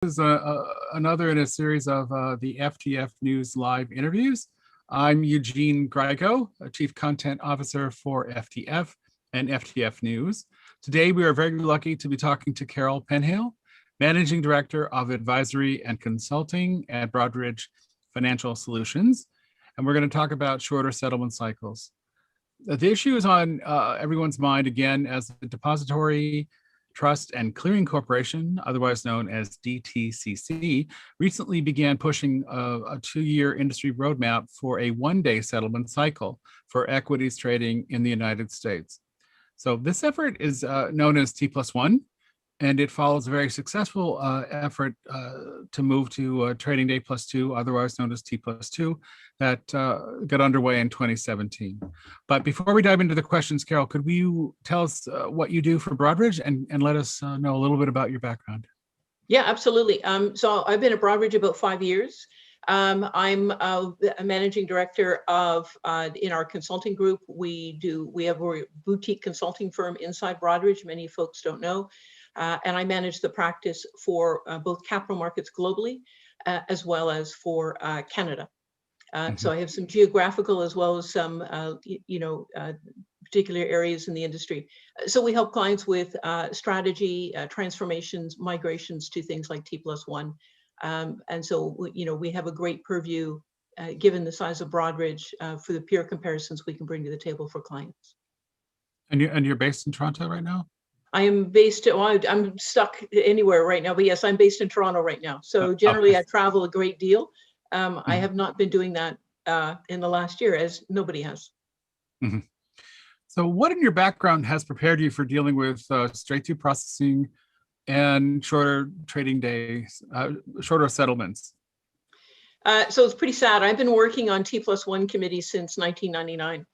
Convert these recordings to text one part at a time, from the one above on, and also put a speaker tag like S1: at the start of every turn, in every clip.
S1: This is another in a series of the FTF News live interviews. I'm Eugene Grigo, Chief Content Officer for FTF and FTF News. Today, we are very lucky to be talking to Carol Penhale, Managing Director of Advisory and Consulting at Broadridge Financial Solutions. And we're going to talk about shorter settlement cycles. The issue is on everyone's mind again as the Depository Trust and Clearing Corporation, otherwise known as DTCC, recently began pushing a two-year industry roadmap for a one-day settlement cycle for equities trading in the United States. So this effort is known as T+1, and it follows a very successful effort to move to Trading Day +2, otherwise known as T+2, that got underway in 2017. But before we dive into the questions, Carol, could you tell us what you do for Broadridge and let us know a little bit about your background?
S2: Yeah, absolutely. So I've been at Broadridge about 5 years. I'm a managing director of in our consulting group. We have a boutique consulting firm inside Broadridge. Many folks don't know. And I manage the practice for both capital markets globally, as well as for Canada. So I have some geographical as well as some, particular areas in the industry. So we help clients with strategy, transformations, migrations to things like T+1. And so, we have a great purview, given the size of Broadridge, for the peer comparisons we can bring to the table for clients.
S1: And you're based in Toronto right now?
S2: I am based, I'm stuck anywhere right now, but yes, I'm based in Toronto right now. So generally I travel a great deal. I have not been doing that in the last year, as nobody has.
S1: So what in your background has prepared you for dealing with straight-through processing and shorter trading days, shorter settlements?
S2: So it's pretty sad. I've been working on T+1 committees since 1999.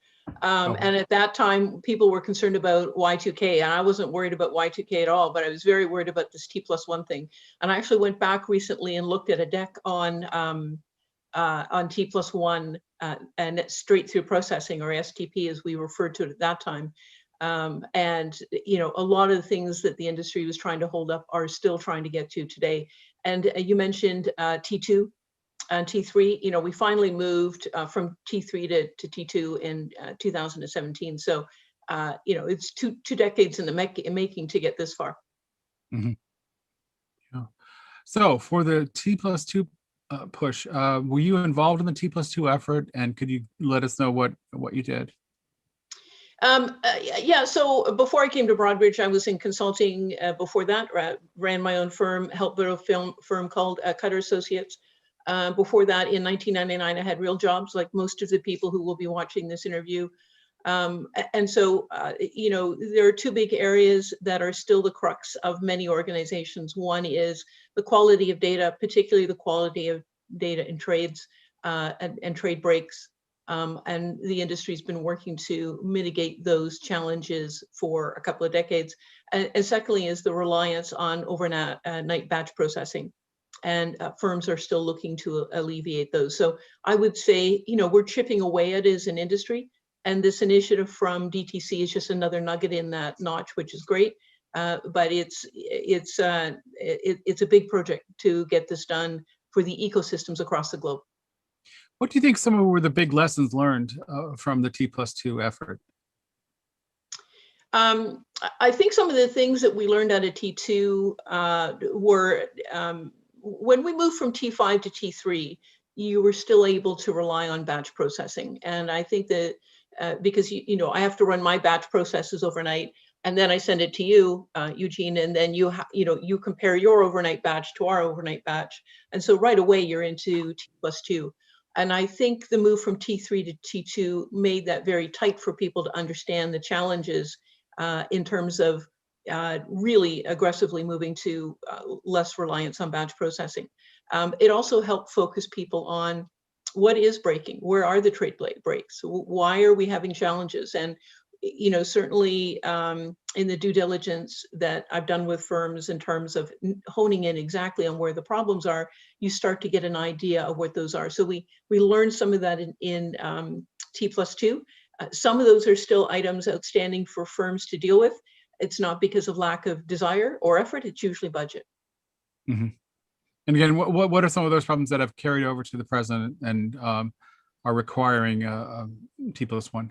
S2: And at that time, people were concerned about Y2K, and I wasn't worried about Y2K at all, but I was very worried about this T+1 thing. And I actually went back recently and looked at a deck on T+1 and straight through processing, or STP as we referred to it at that time. And a lot of the things that the industry was trying to hold up are still trying to get to today. And you mentioned T2. And T3, we finally moved from T3 to T2 in 2017. So, it's two decades in the making to get this far.
S1: Yeah. So for the T+2 push, were you involved in the T+2 effort, and could you let us know what you did?
S2: Yeah, so before I came to Broadridge, I was in consulting. Before that, ran my own firm, helped build a firm called Cutter Associates. Before that, in 1999, I had real jobs, like most of the people who will be watching this interview. And so, there are two big areas that are still the crux of many organizations. One is the quality of data, particularly the quality of data in trades and trade breaks. And the industry's been working to mitigate those challenges for a couple of decades. And secondly is the reliance on overnight batch processing. And firms are still looking to alleviate those. So I would say, we're chipping away at it as an industry. And this initiative from DTC is just another nugget in that notch, which is great. But it's a big project to get this done for the ecosystems across the globe.
S1: What do you think some were the big lessons learned from the T+2 effort?
S2: I think some of the things that we learned out of T2 were, when we moved from T5 to T3, you were still able to rely on batch processing. And I think that because, I have to run my batch processes overnight, and then I send it to you, Eugene, and then you compare your overnight batch to our overnight batch. And so right away, you're into T+2. And I think the move from T3 to T2 made that very tight for people to understand the challenges in terms of really aggressively moving to less reliance on batch processing. It also helped focus people on what is breaking, where are the trade breaks, why are we having challenges? And certainly in the due diligence that I've done with firms in terms of honing in exactly on where the problems are, you start to get an idea of what those are. So we learned some of that in T+2. Some of those are still items outstanding for firms to deal with. It's not because of lack of desire or effort, it's usually budget.
S1: And again, what are some of those problems that have carried over to the present and are requiring T+1?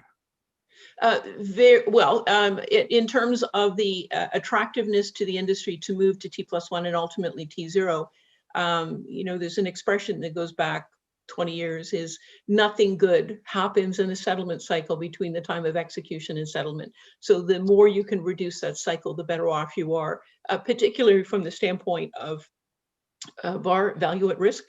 S2: Very well, in terms of the attractiveness to the industry to move to T+1 and ultimately T0, there's an expression that goes back 20 years, is nothing good happens in the settlement cycle between the time of execution and settlement. So the more you can reduce that cycle, the better off you are, particularly from the standpoint of VAR, value at risk,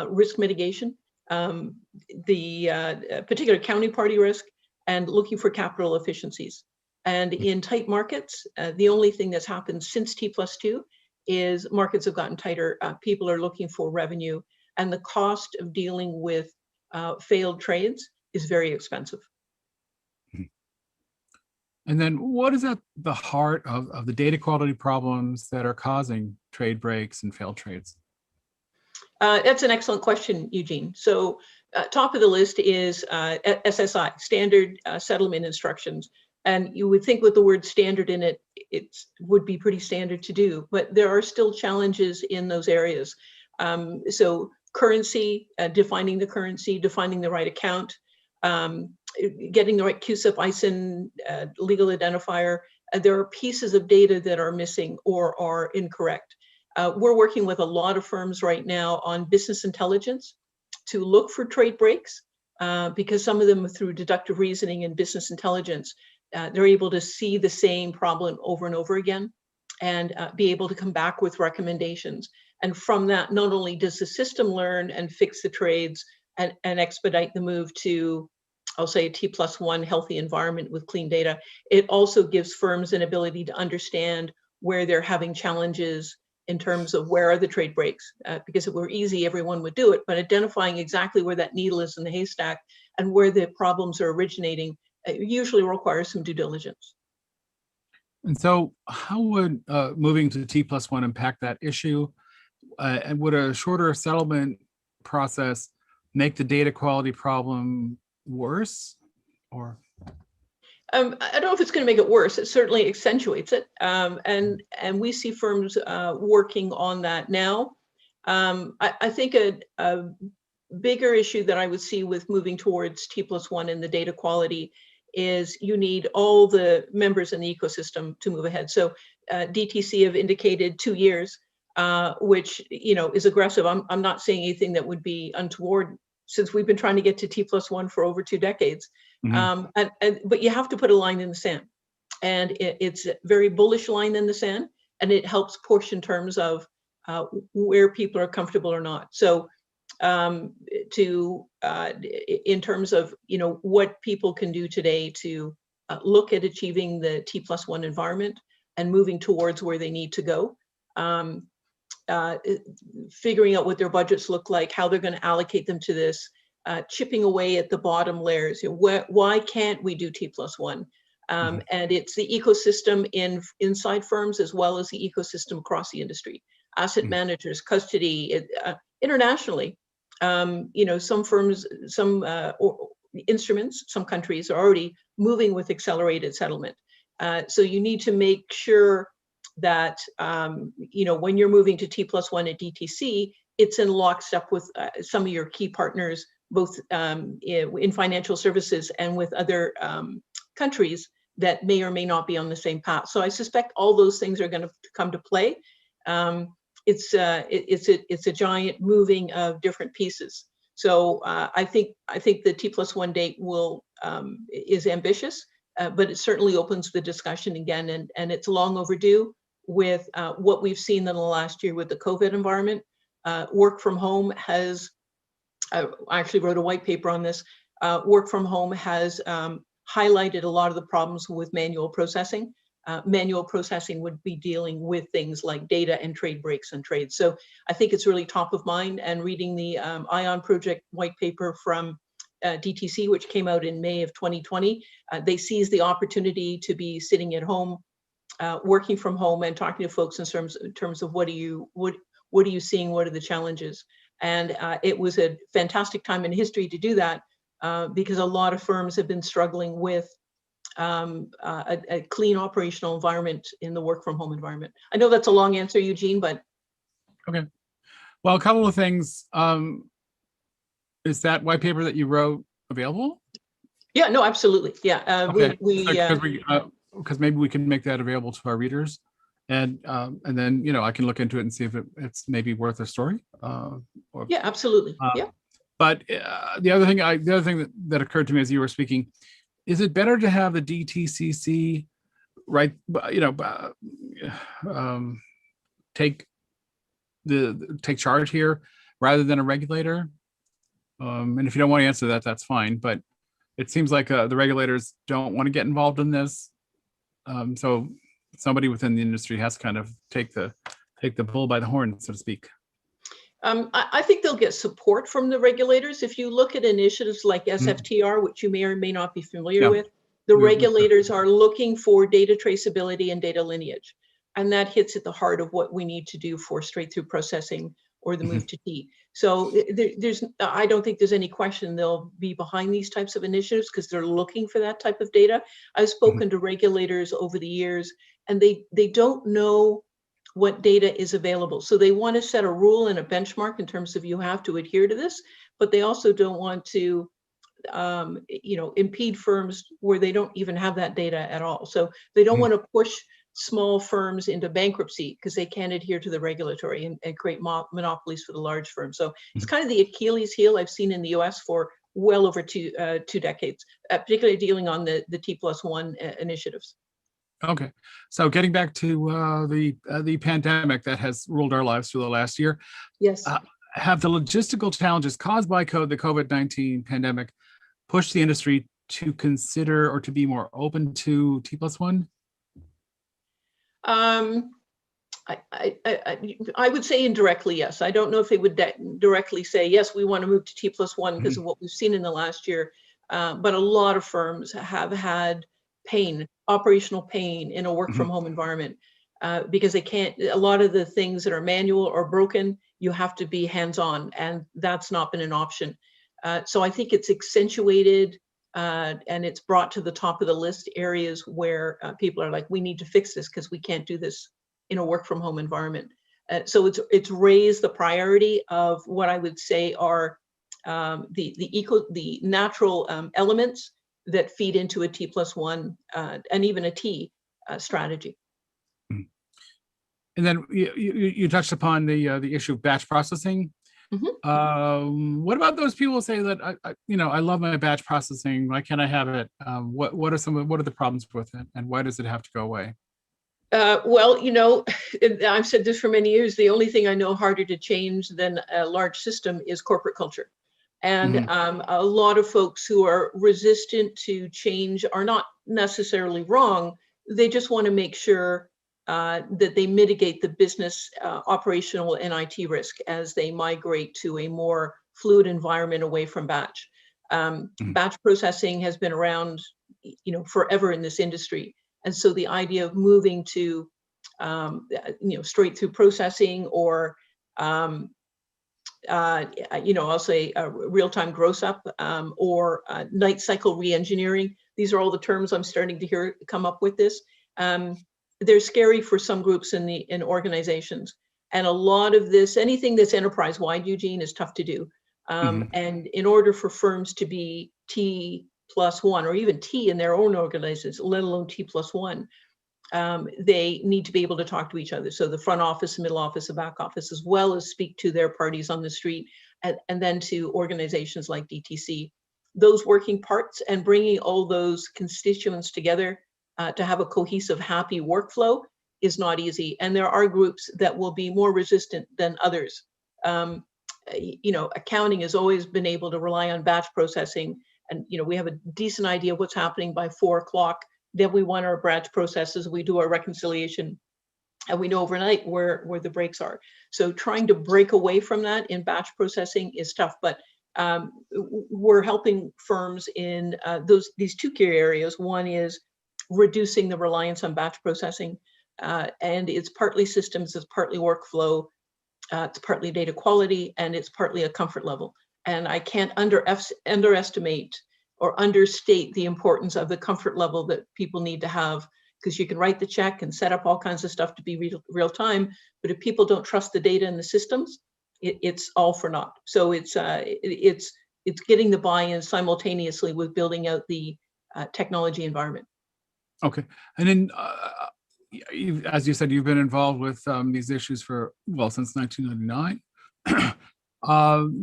S2: risk mitigation, the particular counterparty risk, and looking for capital efficiencies. And in tight markets, the only thing that's happened since T+2 is markets have gotten tighter. People are looking for revenue, and the cost of dealing with failed trades is very expensive.
S1: And then what is at the heart of the data quality problems that are causing trade breaks and failed trades?
S2: That's an excellent question, Eugene. So top of the list is SSI, Standard Settlement Instructions. And you would think with the word standard in it, it would be pretty standard to do, but there are still challenges in those areas. So currency, defining the currency, defining the right account, getting the right CUSIP, ISIN, legal identifier. There are pieces of data that are missing or are incorrect. We're working with a lot of firms right now on business intelligence to look for trade breaks, because some of them through deductive reasoning and business intelligence, they're able to see the same problem over and over again and be able to come back with recommendations. And from that, not only does the system learn and fix the trades and expedite the move to, I'll say, a T+1 healthy environment with clean data, it also gives firms an ability to understand where they're having challenges in terms of where are the trade breaks, because if it were easy, everyone would do it, but identifying exactly where that needle is in the haystack and where the problems are originating usually requires some due diligence.
S1: And so how would moving to T+1 impact that issue? And would a shorter settlement process make the data quality problem worse, or?
S2: I don't know if it's going to make it worse. It certainly accentuates it, and we see firms working on that now. I think a bigger issue that I would see with moving towards T+1 and the data quality is you need all the members in the ecosystem to move ahead. So DTC have indicated 2 years, which is aggressive. I'm not saying anything that would be untoward, since we've been trying to get to T+1 for over 2 decades.
S1: Mm-hmm.
S2: But you have to put a line in the sand, and it's a very bullish line in the sand, and it helps push in terms of where people are comfortable or not. So in terms of what people can do today to look at achieving the T+1 environment and moving towards where they need to go, figuring out what their budgets look like, how they're going to allocate them to this, chipping away at the bottom layers. Why can't we do T+1? And it's the ecosystem inside firms as well as the ecosystem across the industry. Asset managers, custody, internationally. Some firms, some instruments, some countries are already moving with accelerated settlement. So you need to make sure that when you're moving to T+1 at DTC, it's in lockstep with some of your key partners, both in financial services and with other countries that may or may not be on the same path. So I suspect all those things are going to come to play. It's a giant moving of different pieces. So I think the T+1 date is ambitious, but it certainly opens the discussion again, and it's long overdue with what we've seen in the last year with the COVID environment. Work from home has, I actually wrote a white paper on this, work from home has highlighted a lot of the problems with manual processing. Manual processing would be dealing with things like data and trade breaks and trades. So I think it's really top of mind, and reading the ION project white paper from DTC, which came out in May of 2020, they seized the opportunity to be sitting at home, working from home and talking to folks in terms of what are you seeing, what are the challenges. And it was a fantastic time in history to do that, because a lot of firms have been struggling with a clean operational environment in the work from home environment. I know that's a long answer, Eugene, but.
S1: Okay. Well, a couple of things. Is that white paper that you wrote available?
S2: Yeah, no, absolutely. Yeah,
S1: Okay,
S2: we
S1: because maybe we can make that available to our readers, and then I can look into it and see if it's maybe worth a story. Or,
S2: yeah, absolutely.
S1: uh,
S2: Yeah.
S1: but the other thing that occurred to me as you were speaking, is it better to have the DTCC take take charge here rather than a regulator? And if you don't want to answer that, that's fine. But it seems like the regulators don't want to get involved in this. So somebody within the industry has to kind of take the bull by the horn, so to speak.
S2: I think they'll get support from the regulators. If you look at initiatives like SFTR, which you may or may not be familiar with, the regulators are looking for data traceability and data lineage. And that hits at the heart of what we need to do for straight through processing or the move to T. So I don't think there's any question they'll be behind these types of initiatives because they're looking for that type of data. I've spoken to regulators over the years, and they don't know what data is available. So they want to set a rule and a benchmark in terms of you have to adhere to this, but they also don't want to impede firms where they don't even have that data at all. So they don't want to push small firms into bankruptcy because they can't adhere to the regulatory and create monopolies for the large firms. So it's kind of the Achilles heel I've seen in the US for well over two decades, particularly dealing on the T+1 initiatives.
S1: Okay, so getting back to the pandemic that has ruled our lives through the last year.
S2: Yes.
S1: Have the logistical challenges caused by the COVID-19 pandemic pushed the industry to consider or to be more open to T+1?
S2: I would say indirectly, yes. I don't know if they would directly say, yes, we want to move to T+1 because of what we've seen in the last year. But a lot of firms have had operational pain in a work from home environment because they can't, a lot of the things that are manual or broken, you have to be hands-on, and that's not been an option. So I think it's accentuated and it's brought to the top of the list areas where people are like, we need to fix this because we can't do this in a work from home environment. So it's raised the priority of what I would say are the natural elements that feed into a T+1 and even a T strategy.
S1: And then you touched upon the issue of batch processing. What about those people who say that I love my batch processing? Why can't I have it? What are the problems with it, and why does it have to go away?
S2: Well, I've said this for many years. The only thing I know harder to change than a large system is corporate culture. And a lot of folks who are resistant to change are not necessarily wrong. They just want to make sure that they mitigate the business, operational, and IT risk as they migrate to a more fluid environment away from batch. Batch processing has been around, forever in this industry. And so the idea of moving to, straight through processing or, I'll say real-time gross up or night cycle re-engineering. These are all the terms I'm starting to hear come up with this. They're scary for some groups in organizations. And a lot of this, anything that's enterprise-wide, Eugene, is tough to do. And in order for firms to be T+1 or even T in their own organizations, let alone T+1, they need to be able to talk to each other. So the front office, the middle office, the back office, as well as speak to their parties on the street, and then to organizations like DTC. Those working parts and bringing all those constituents together to have a cohesive, happy workflow is not easy. And there are groups that will be more resistant than others. Accounting has always been able to rely on batch processing. And, we have a decent idea of what's happening by 4 o'clock. Then we want our batch processes, we do our reconciliation, and we know overnight where the breaks are. So trying to break away from that in batch processing is tough, but we're helping firms in these two key areas. One is reducing the reliance on batch processing, and it's partly systems, it's partly workflow, it's partly data quality, and it's partly a comfort level. And I can't underestimate or understate the importance of the comfort level that people need to have, because you can write the check and set up all kinds of stuff to be real time, but if people don't trust the data and the systems, it's all for naught. So it's getting the buy-in simultaneously with building out the technology environment.
S1: Okay, and then as you said, you've been involved with these issues for, well, since 1999.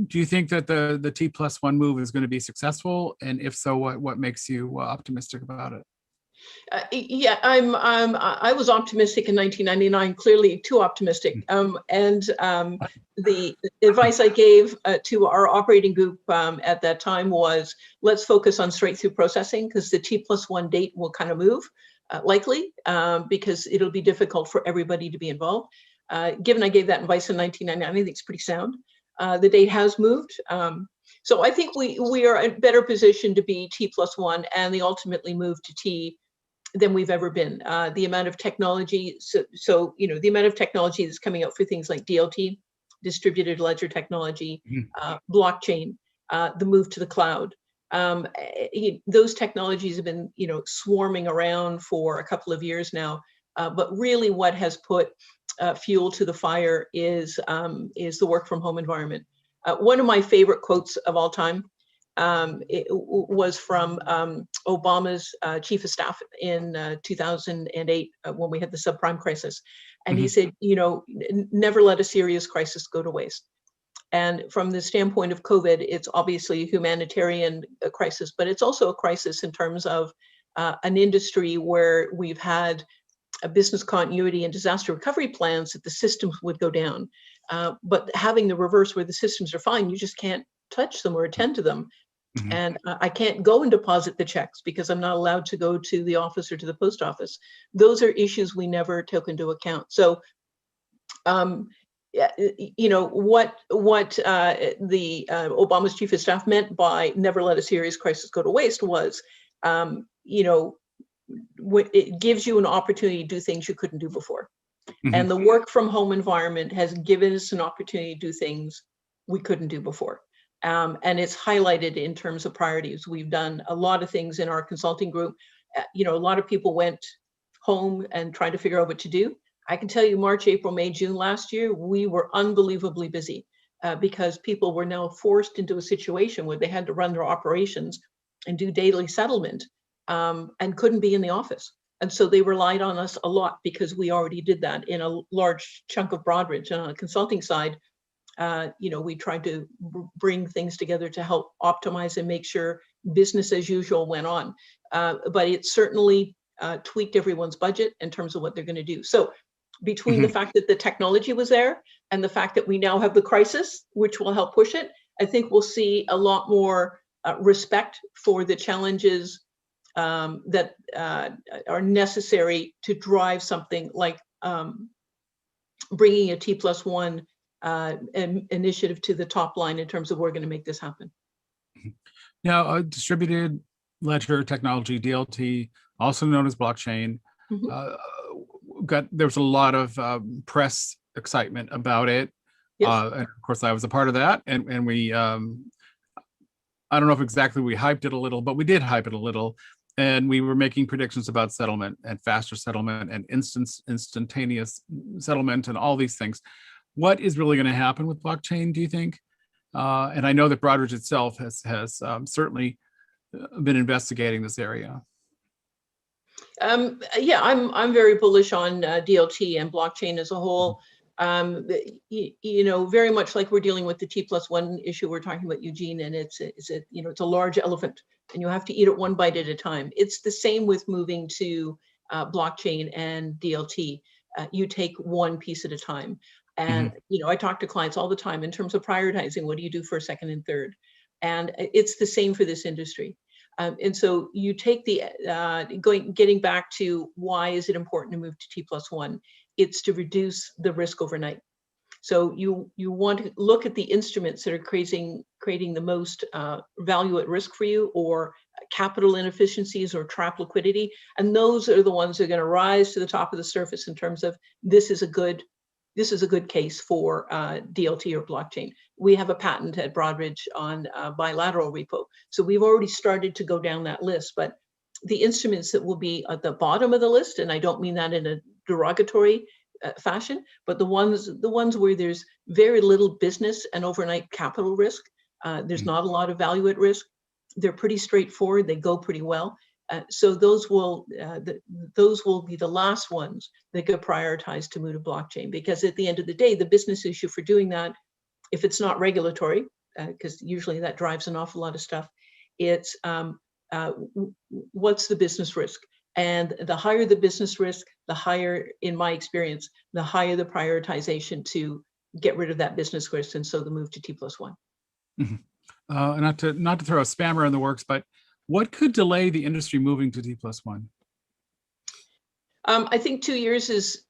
S1: Do you think that the T+1 move is going to be successful? And if so, what makes you optimistic about it?
S2: Yeah, I was optimistic in 1999, clearly too optimistic. The advice I gave to our operating group at that time was, let's focus on straight through processing, because the T+1 date will kind of move likely, because it'll be difficult for everybody to be involved. Given I gave that advice in 1999, I think it's pretty sound. The date has moved. So I think we are in a better position to be T+1 and the ultimately move to T than we've ever been. The amount of technology, so you know, the amount of technology that's coming out for things like DLT, distributed ledger technology, blockchain, the move to the cloud. Those technologies have been, you know, swarming around for a couple of years now. But really, what has put fuel to the fire is the work from home environment. One of my favorite quotes of all time it was from Obama's chief of staff in 2008 when we had the subprime crisis. And he said, you know, never let a serious crisis go to waste. And from the standpoint of COVID, it's obviously a humanitarian crisis, but it's also a crisis in terms of an industry where we've had a business continuity and disaster recovery plans that the systems would go down. But having the reverse where the systems are fine, you just can't touch them or attend to them. And I can't go and deposit the checks because I'm not allowed to go to the office or to the post office. Those are issues we never took into account. So, you know, what the Obama's chief of staff meant by never let a serious crisis go to waste was, you know, it gives you an opportunity to do things you couldn't do before. And the work from home environment has given us an opportunity to do things we couldn't do before. And it's highlighted in terms of priorities. We've done a lot of things in our consulting group. You know, a lot of people went home and tried to figure out what to do. I can tell you March, April, May, June last year, we were unbelievably busy because people were now forced into a situation where they had to run their operations and do daily settlement and couldn't be in the office. And so they relied on us a lot because we already did that in a large chunk of Broadridge. And on the consulting side, you know, we tried to bring things together to help optimize and make sure business as usual went on. But it certainly tweaked everyone's budget in terms of what they're going to do. So between the fact that the technology was there and the fact that we now have the crisis, which will help push it, I think we'll see a lot more respect for the challenges that are necessary to drive something like bringing a T+1 initiative to the top line in terms of we're going to make this happen.
S1: Now, distributed ledger technology, DLT, also known as blockchain, there was a lot of press excitement about it.
S2: Yes.
S1: And of course, I was a part of that. And we, I don't know if exactly we hyped it a little, but we did hype it a little. And we were making predictions about settlement and faster settlement and instantaneous settlement and all these things. What is really going to happen with blockchain, do you think? And I know that Broadridge itself has certainly been investigating this area.
S2: Yeah, I'm very bullish on DLT and blockchain as a whole. You know, very much like we're dealing with the T+1 issue we're talking about, Eugene, and it's a large elephant, and you have to eat it one bite at a time. It's the same with moving to blockchain and DLT. You take one piece at a time. And, you know, I talk to clients all the time in terms of prioritizing, what do you do for second and third? And it's the same for this industry. And so you take the, getting back to why is it important to move to T+1? It's to reduce the risk overnight. So you want to look at the instruments that are creating the most value at risk for you, or capital inefficiencies or trap liquidity. And those are the ones that are going to rise to the top of the surface in terms of this is a good case for DLT or blockchain. We have a patent at Broadridge on bilateral repo. So we've already started to go down that list, but the instruments that will be at the bottom of the list, and I don't mean that in a derogatory fashion, but the ones where there's very little business and overnight capital risk, there's not a lot of value at risk. They're pretty straightforward. They go pretty well. So those will be the last ones that get prioritized to move to blockchain, because at the end of the day, the business issue for doing that, if it's not regulatory, because usually that drives an awful lot of stuff, it's what's the business risk? And the higher the business risk, the higher, in my experience, the higher the prioritization to get rid of that business risk, and so the move to T+1.
S1: Mm-hmm. Not to throw a spammer in the works, but what could delay the industry moving to T+1?
S2: I think 2 years is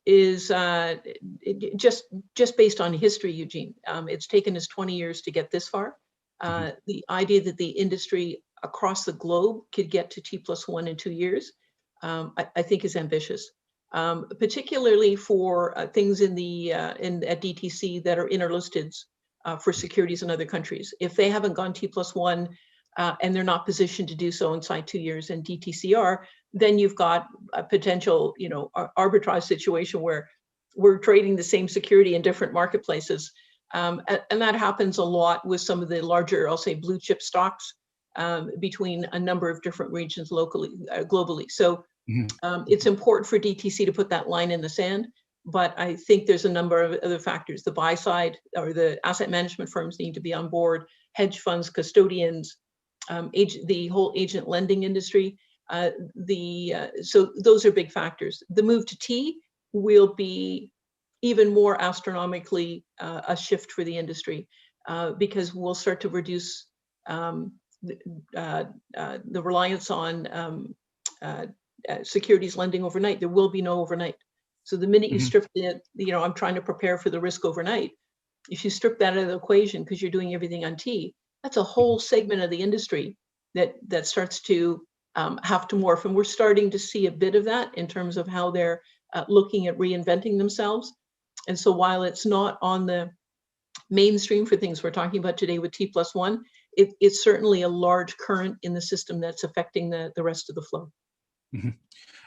S2: just based on history, Eugene. It's taken us 20 years to get this far. The idea that the industry across the globe could get to T+1 in 2 years, I think is ambitious, particularly for things at DTC that are interlisted for securities in other countries. If they haven't gone T+1 and they're not positioned to do so inside 2 years and DTC are, then you've got a potential, arbitrage situation where we're trading the same security in different marketplaces. And that happens a lot with some of the larger, I'll say, blue chip stocks between a number of different regions globally. So it's important for DTC to put that line in the sand. But I think there's a number of other factors. The buy side or the asset management firms need to be on board, hedge funds, custodians, the whole agent lending industry. So those are big factors. The move to T will be even more astronomically a shift for the industry because we'll start to reduce the reliance on securities lending overnight. There will be no overnight. So the minute you strip I'm trying to prepare for the risk overnight. If you strip that out of the equation because you're doing everything on T, that's a whole segment of the industry that starts to have to morph. And we're starting to see a bit of that in terms of how they're looking at reinventing themselves. And so while it's not on the mainstream for things we're talking about today with T+1, it's certainly a large current in the system that's affecting the rest of the flow.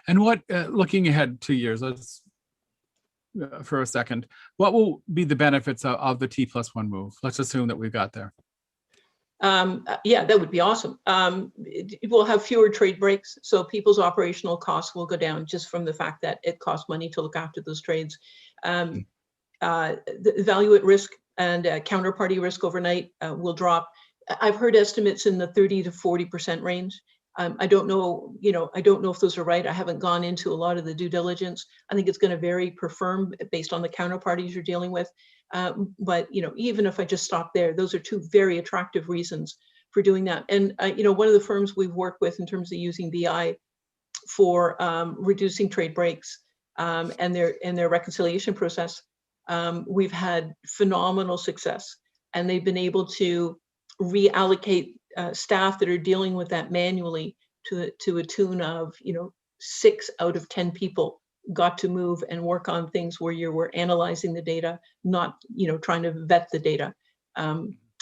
S1: And what, looking ahead 2 years, let's for a second, what will be the benefits of the T+1 move? Let's assume that we've got there.
S2: Yeah, that would be awesome. We'll have fewer trade breaks, so people's operational costs will go down just from the fact that it costs money to look after those trades. The value at risk and counterparty risk overnight will drop. I've heard estimates in the 30 to 40% range. I don't know, I don't know if those are right. I haven't gone into a lot of the due diligence. I think it's going to vary per firm based on the counterparties you're dealing with. But even if I just stop there, those are two very attractive reasons for doing that. And one of the firms we've worked with in terms of using BI for reducing trade breaks and their reconciliation process, we've had phenomenal success, and they've been able to reallocate staff that are dealing with that manually to a tune of 6 out of 10 people got to move and work on things where you were analyzing the data, not trying to vet the data.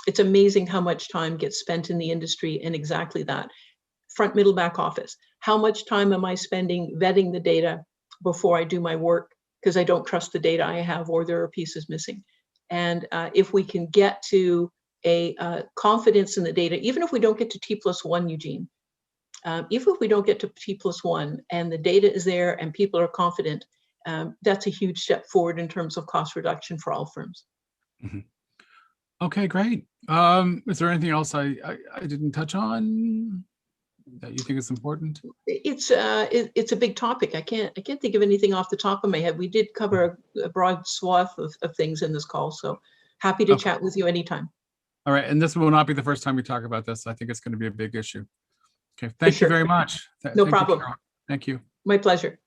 S2: It's amazing how much time gets spent in the industry in exactly that. Front, middle, back office. How much time am I spending vetting the data before I do my work because I don't trust the data I have or there are pieces missing? And if we can get to a confidence in the data, even if we don't get to T+1, Eugene, even if we don't get to T+1 and the data is there and people are confident, that's a huge step forward in terms of cost reduction for all firms.
S1: Okay, great. Is there anything else I didn't touch on that you think is important?
S2: It's a big topic. I can't think of anything off the top of my head. We did cover a broad swath of things in this call, so happy to chat with you anytime. All
S1: right, and this will not be the first time we talk about this. I think it's going to be a big issue. Okay, thank you very much.
S2: No problem.
S1: Thank you.
S2: My pleasure.